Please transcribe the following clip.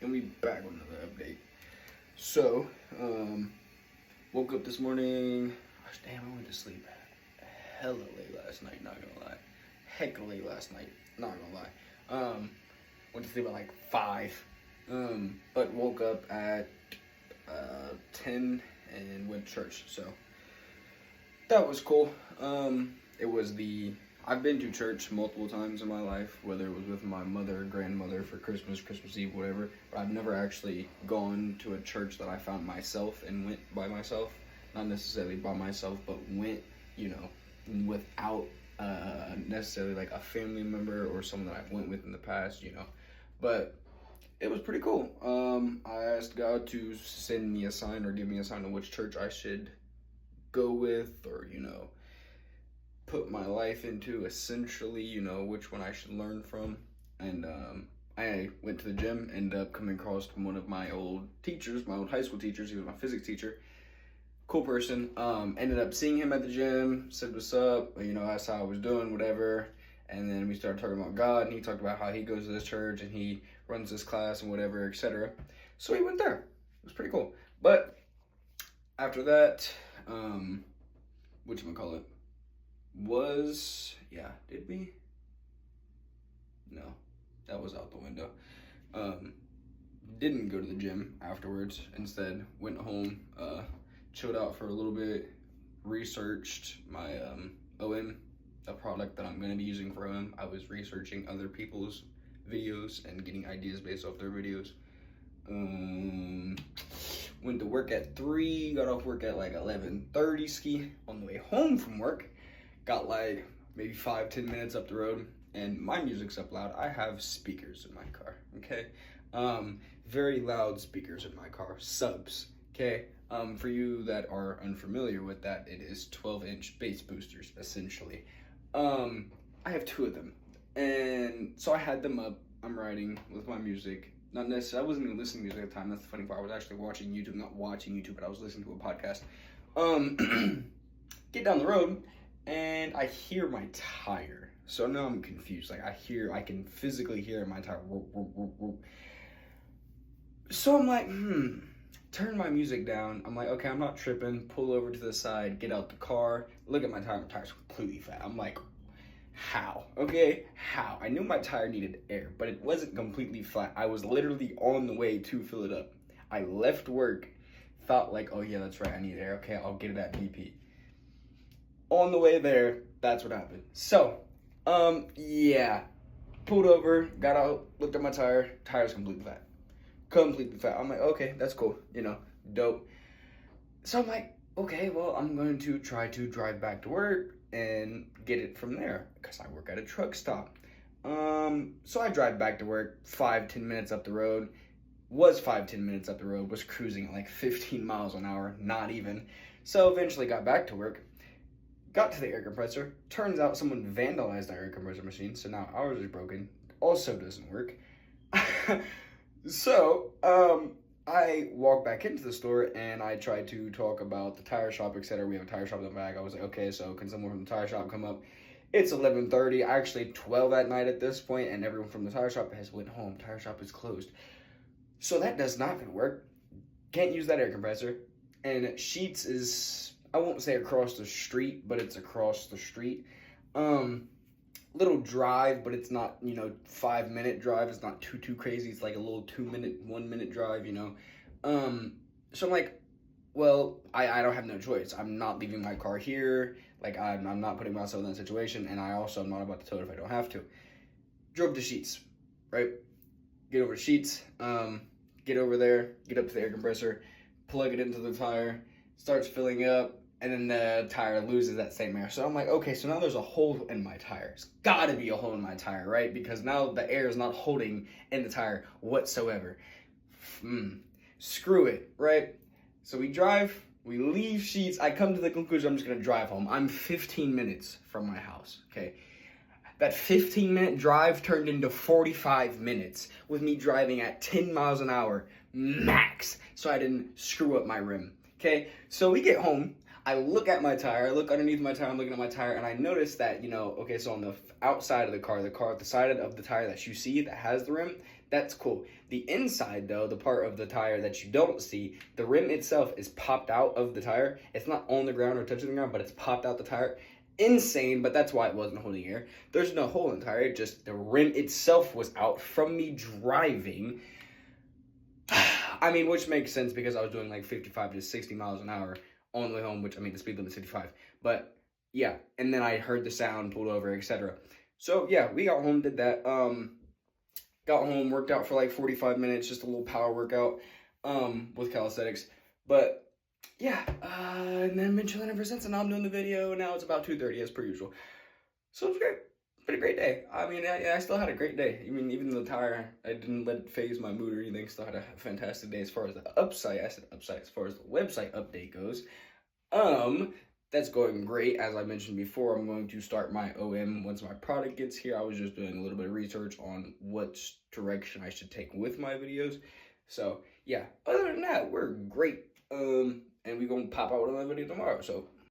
And we back with another update. So, woke up this morning. Damn, I went to sleep hella late last night, not gonna lie. Hecka late last night, not gonna lie. Went to sleep at like 5. But woke up at 10 and went to church. So, that was cool. I've been to church multiple times in my life, whether it was with my mother or grandmother for Christmas, Christmas Eve, whatever. But I've never actually gone to a church that I found myself and went by myself. Not necessarily by myself, but went, without necessarily like a family member or someone that I went with in the past, But it was pretty cool. I asked God to send me a sign or give me a sign on which church I should go with, or put my life into, essentially, which one I should learn from. And I went to the gym, ended up coming across one of my old teachers, my old high school teachers. He was my physics teacher. Cool person. Ended up seeing him at the gym, said what's up, asked how I was doing, whatever. And then we started talking about God, and he talked about how he goes to this church and he runs this class and whatever, etc. So he went there. It was pretty cool. But after that, whatchamacallit, did we? No, that was out the window. Didn't go to the gym afterwards. Instead, went home, chilled out for a little bit, researched my OM, a product that I'm going to be using for OM. I was researching other people's videos and getting ideas based off their videos. Went to work at 3, got off work at like 11:30 ski. On the way home from work, got like maybe 5-10 minutes up the road, and my music's up loud. I have speakers in my car, okay? Very loud speakers in my car, subs, okay? For you that are unfamiliar with that, it is 12-inch bass boosters, essentially. I have 2 of them, and so I had them up. I'm riding with my music. Not necessarily, I wasn't even listening to music at the time. That's the funny part. I was actually watching YouTube, not watching YouTube, but I was listening to a podcast. Get down the road, and I hear my tire. So now I'm confused. Like, I can physically hear my tire. So I'm like, turn my music down. I'm like, okay, I'm not tripping. Pull over to the side, get out the car, look at my tire. My tire's completely flat. I'm like, how? Okay, how? I knew my tire needed air, but it wasn't completely flat. I was literally on the way to fill it up. I left work, thought like, oh yeah, that's right, I need air. Okay, I'll get it at BP. On the way there, that's what happened. So, pulled over, got out, looked at my tire. Tire's completely flat. Completely flat. I'm like, okay, that's cool, dope. So I'm like, okay, well, I'm going to try to drive back to work and get it from there, because I work at a truck stop. So I drive back to work, 5-10 minutes up the road. Was 5-10 minutes up the road, was cruising at like 15 miles an hour, not even. So eventually got back to work, got to the air compressor. Turns out someone vandalized our air compressor machine, so now ours is broken. Also doesn't work. So, I walked back into the store and I tried to talk about the tire shop, etc. We have a tire shop in the back. I was like, okay, so can someone from the tire shop come up? It's 11:30, actually 12 at night at this point, and everyone from the tire shop has went home. Tire shop is closed. So that does not gonna work. Can't use that air compressor. And Sheets is, I won't say across the street, but it's across the street. Little drive, but it's not, 5-minute drive. It's not too crazy. It's like a little 2-minute, 1-minute drive, So I'm like, well, I don't have no choice. I'm not leaving my car here. Like, I'm not putting myself in that situation, and I also am not about to tow it if I don't have to. Drove to Sheets, right? Get over to Sheets, get over there, get up to the air compressor, plug it into the tire, starts filling up, and then the tire loses that same air. So I'm like, okay, so now there's a hole in my tire. It's gotta be a hole in my tire, right? Because now the air is not holding in the tire whatsoever. Screw it, right? So we drive, we leave Sheets. I come to the conclusion I'm just gonna drive home. I'm 15 minutes from my house, okay? That 15-minute drive turned into 45 minutes with me driving at 10 miles an hour max, so I didn't screw up my rim, okay? So we get home. I look at my tire, I look underneath my tire, I'm looking at my tire, and I notice that, okay, so on the outside of the car, the side of the tire that you see that has the rim, That's cool. The inside, though, the part of the tire that you don't see, the rim itself is popped out of the tire. It's not on the ground or touching the ground, but it's popped out the tire. Insane, but that's why it wasn't holding air. There's no hole in the tire, just the rim itself was out from me driving. I mean, which makes sense because I was doing like 55 to 60 miles an hour on the way home, which, I mean, the speed limit is 55. But yeah, and then I heard the sound, pulled over, etc. So yeah, we got home, did that. Got home, worked out for like 45 minutes, just a little power workout with calisthenics. But yeah, and then been chilling ever since, and now I'm doing the video, and now it's about 2:30 as per usual. So it's great. Been a great day. I mean, I still had a great day. I mean, even the tire, I didn't let it phase my mood or anything. Still had a fantastic day as far as the upside. I said upside as far as the website update goes. That's going great. As I mentioned before, I'm going to start my OM once my product gets here. I was just doing a little bit of research on what direction I should take with my videos. So yeah, other than that, we're great. And we're gonna pop out with another video tomorrow. So